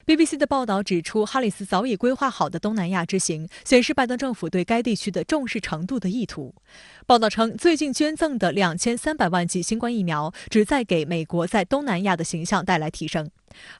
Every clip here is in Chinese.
BBC 的报道指出，哈里斯早已规划好的东南亚之行，显示拜登政府对该地区的重视程度的意图。报道称，最近捐赠的2300万剂新冠疫苗，旨在给美国在东南亚的形象带来提升。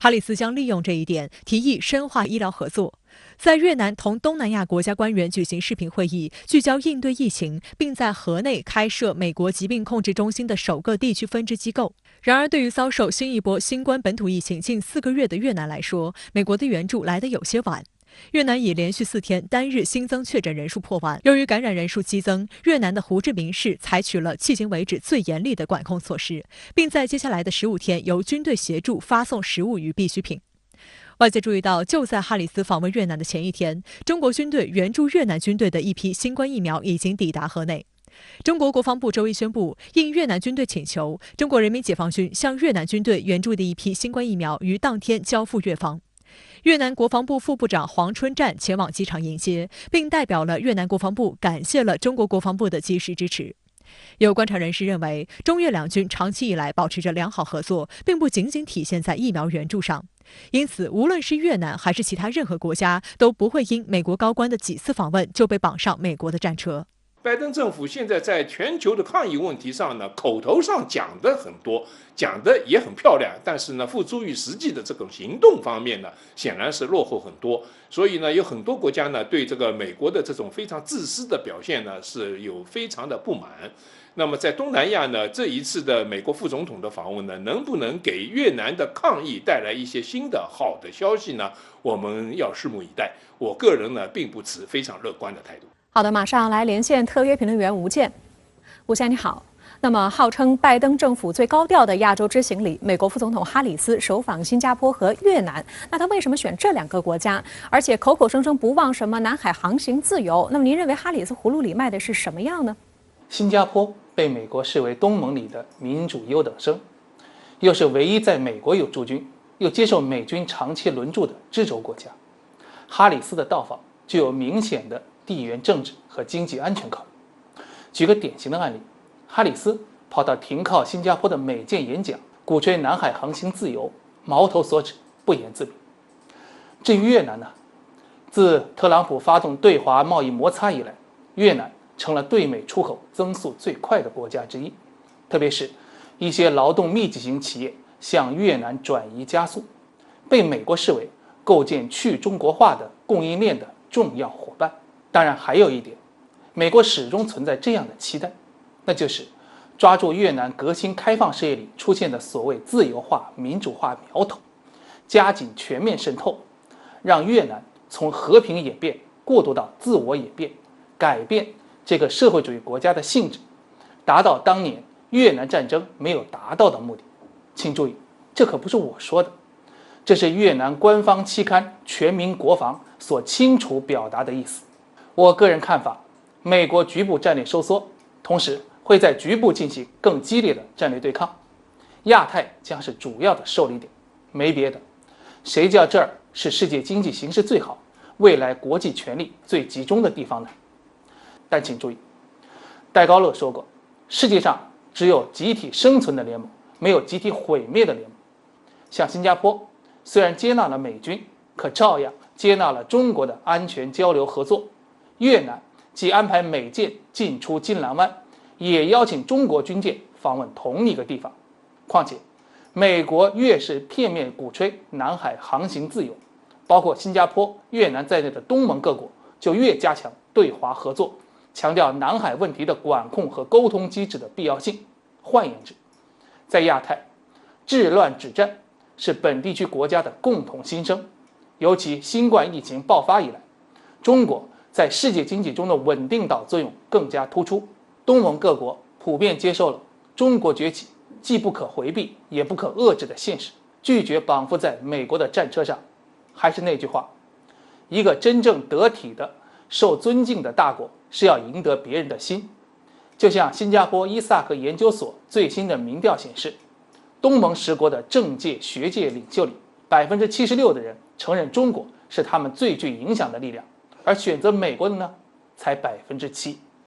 哈里斯将利用这一点，提议深化医疗合作。在越南同东南亚国家官员举行视频会议，聚焦应对疫情，并在河内开设美国疾病控制中心的首个地区分支机构。然而，对于遭受新一波新冠本土疫情近4个月的越南来说，美国的援助来得有些晚。越南已连续4天单日新增确诊人数破万。由于感染人数激增，越南的胡志明市采取了迄今为止最严厉的管控措施，并在接下来的15天由军队协助发送食物与必需品。外界注意到，就在哈里斯访问越南的前一天，中国军队援助越南军队的一批新冠疫苗已经抵达河内。中国国防部周一宣布，应越南军队请求，中国人民解放军向越南军队援助的一批新冠疫苗于当天交付越方。越南国防部副部长黄春战前往机场迎接，并代表了越南国防部感谢了中国国防部的及时支持。有观察人士认为，中越两军长期以来保持着良好合作，并不仅仅体现在疫苗援助上。因此，无论是越南还是其他任何国家，都不会因美国高官的几次访问就被绑上美国的战车。拜登政府现在在全球的抗疫问题上呢，口头上讲的很多，讲的也很漂亮，但是呢，付诸于实际的这种行动方面呢，显然是落后很多。所以呢，有很多国家呢，对这个美国的这种非常自私的表现呢，是有非常的不满。那么在东南亚呢，这一次的美国副总统的访问呢，能不能给越南的抗疫带来一些新的好的消息呢？我们要拭目以待。我个人呢，并不持非常乐观的态度。好的，马上来连线特约评论员吴健。吴先生你好。那么，号称拜登政府最高调的亚洲之行里，美国副总统哈里斯首访新加坡和越南。那他为什么选这2个国家？而且口口声声不忘什么南海航行自由。那么您认为哈里斯葫芦里卖的是什么药呢？新加坡被美国视为东盟里的民主优等生，又是唯一在美国有驻军，又接受美军长期轮驻的支轴国家。哈里斯的到访具有明显的地缘政治和经济安全考虑。举个典型的案例，哈里斯跑到停靠新加坡的美舰演讲，鼓吹南海航行自由，矛头所指，不言自明。至于越南呢，自特朗普发动对华贸易摩擦以来，越南成了对美出口增速最快的国家之一，特别是一些劳动密集型企业向越南转移加速，被美国视为构建去中国化的供应链的重要伙伴。当然还有一点，美国始终存在这样的期待，那就是抓住越南革新开放事业里出现的所谓自由化民主化苗头，加紧全面渗透，让越南从和平演变过渡到自我演变，改变这个社会主义国家的性质，达到当年越南战争没有达到的目的。请注意，这可不是我说的，这是越南官方期刊《全民国防》所清楚表达的意思。我个人看法，美国局部战略收缩，同时会在局部进行更激烈的战略对抗，亚太将是主要的受力点，没别的。谁叫这儿是世界经济形势最好、未来国际权力最集中的地方呢？但请注意，戴高乐说过，世界上只有集体生存的联盟，没有集体毁灭的联盟。像新加坡虽然接纳了美军，可照样接纳了中国的安全交流合作。越南既安排美舰进出金兰湾，也邀请中国军舰访问同一个地方。况且美国越是片面鼓吹南海航行自由，包括新加坡、越南在内的东盟各国就越加强对华合作，强调南海问题的管控和沟通机制的必要性。换言之，在亚太，治乱止战是本地区国家的共同心声。尤其新冠疫情爆发以来，中国在世界经济中的稳定岛作用更加突出。东盟各国普遍接受了中国崛起既不可回避也不可遏制的现实，拒绝绑缚在美国的战车上。还是那句话，一个真正得体的、受尊敬的大国是要赢得别人的心。就像新加坡伊萨克研究所最新的民调显示，东盟10国的政界学界领袖里，76%的人承认中国是他们最具影响的力量，而选择美国的呢，才7%。